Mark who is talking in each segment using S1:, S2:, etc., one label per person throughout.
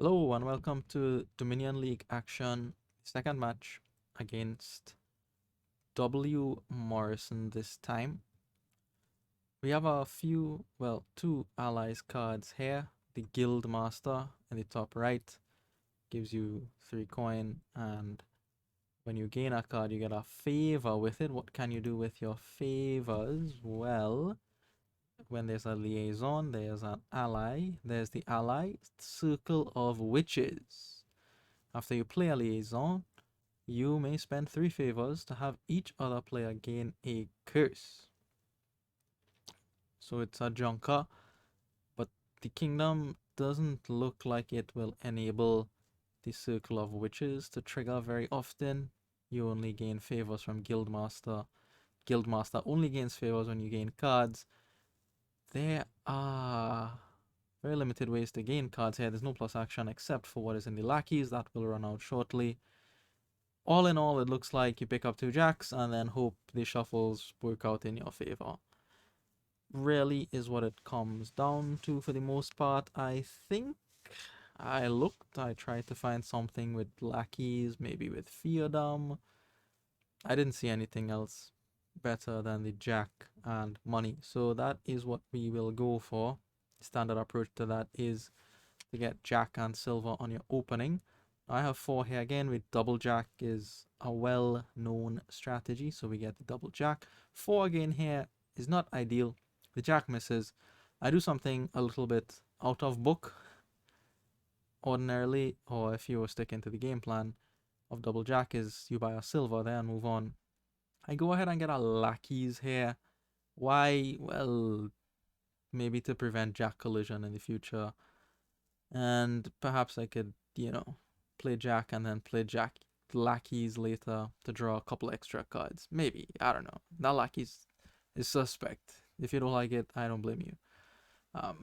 S1: Hello and welcome to Dominion League action, second match against W. Morrison this time. We have two allies cards here. The Guild Master in the top right gives you 3 coin, and when you gain a card you get a favor with it. What can you do with your favors? Well, when there's a liaison, there's an ally. There's the ally Circle of Witches. After you play a liaison, you may spend 3 favors to have each other player gain a curse. So it's a junker, but the kingdom doesn't look like it will enable the Circle of Witches to trigger very often. You only gain favors from Guildmaster. Guildmaster only gains favors when you gain cards. There are very limited ways to gain cards here. There's no plus action except for what is in the lackeys. That will run out shortly. All in all, it looks like you pick up 2 jacks and then hope the shuffles work out in your favor. Really is what it comes down to for the most part. I think I tried to find something with lackeys, maybe with Feodum. I didn't see anything else better than the jack and money. So that is what we will go for. Standard approach to that is to get jack and silver on your opening. I have 4 here again with double jack is a well-known strategy, so we get the double jack. 4 again here is not ideal. The jack misses. I do something a little bit out of book ordinarily, or if you were sticking to the game plan of double jack is you buy a silver there and move on. I go ahead and get a lackeys here. Why? Well, maybe to prevent jack collision in the future. And perhaps I could, play jack and then play jack lackeys later to draw a couple extra cards. Maybe. I don't know. That lackeys is suspect. If you don't like it, I don't blame you.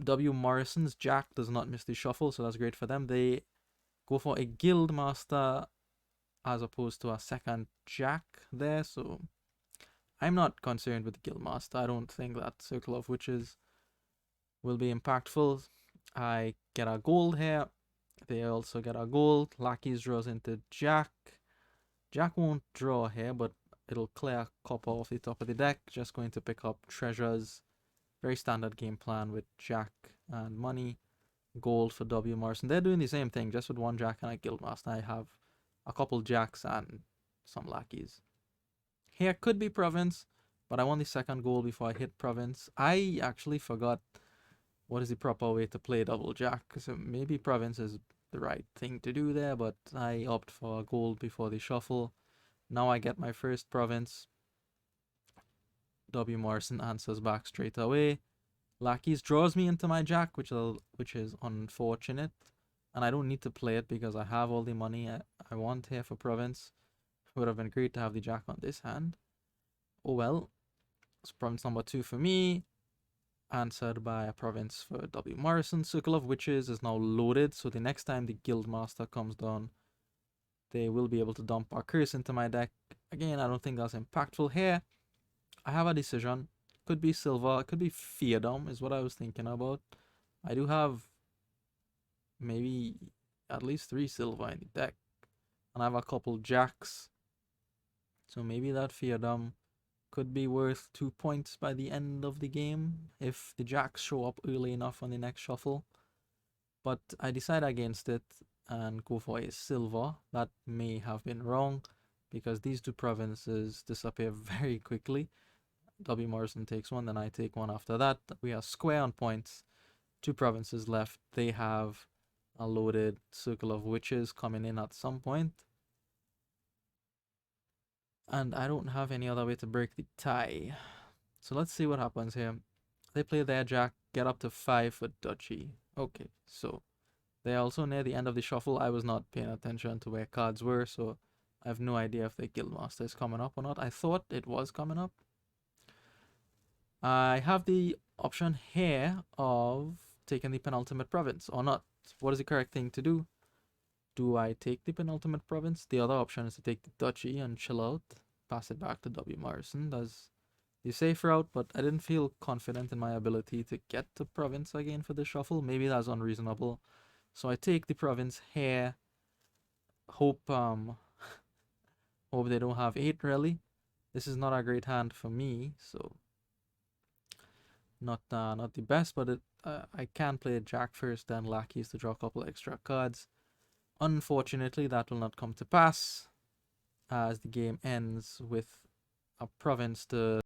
S1: W. Morrison's jack does not miss the shuffle, so that's great for them. They go for a guild master as opposed to a second jack there, so I'm not concerned with the guild master. I don't think that Circle of Witches will be impactful. I get a gold here. They also get a gold. Lackeys draws into jack. Jack won't draw here, but it'll clear copper off the top of the deck. Just going to pick up treasures. Very standard game plan with jack and money. Gold for W. Morrison. They're doing the same thing, just with 1 jack and a guildmaster. I have a couple jacks and some lackeys. Here could be province, but I want the second goal before I hit province. I actually forgot what is the proper way to play double jack, so maybe province is the right thing to do there, but I opt for gold before the shuffle. Now I get my first province. W. Morrison answers back straight away. Lackeys draws me into my jack, which is unfortunate, and I don't need to play it because I have all the money I want here for province. It would have been great to have the jack on this hand. Oh well. It's province number 2 for me, answered by a province for W. Morrison. Circle of Witches is now loaded, so the next time the Guildmaster comes down, they will be able to dump a curse into my deck. Again, I don't think that's impactful here. I have a decision. Could be silver, it could be Feodum is what I was thinking about. I do have maybe at least 3 silver in the deck, and I have a couple jacks. So maybe that Feodum could be worth 2 points by the end of the game if the jacks show up early enough on the next shuffle. But I decide against it and go for a silver. That may have been wrong because these 2 provinces disappear very quickly. W. Morrison takes 1, then I take 1 after that. We are square on points. 2 provinces left. They have a loaded Circle of Witches coming in at some point. And I don't have any other way to break the tie. So let's see what happens here. They play their jack, get up to 5 for duchy. Okay, so they're also near the end of the shuffle. I was not paying attention to where cards were, so I have no idea if the Guildmaster is coming up or not. I thought it was coming up. I have the option here of taking the penultimate province or not. What is the correct thing to do? Do I take the penultimate province? The other option is to take the duchy and chill out, pass it back to W. Morrison. That's the safe route, but I didn't feel confident in my ability to get to province again for the shuffle. Maybe that's unreasonable. So I take the province here. Hope hope they don't have 8 really. This is not a great hand for me, so not the best, but I can play Jack first, then lackeys to draw a couple extra cards. Unfortunately, that will not come to pass, as the game ends with a province to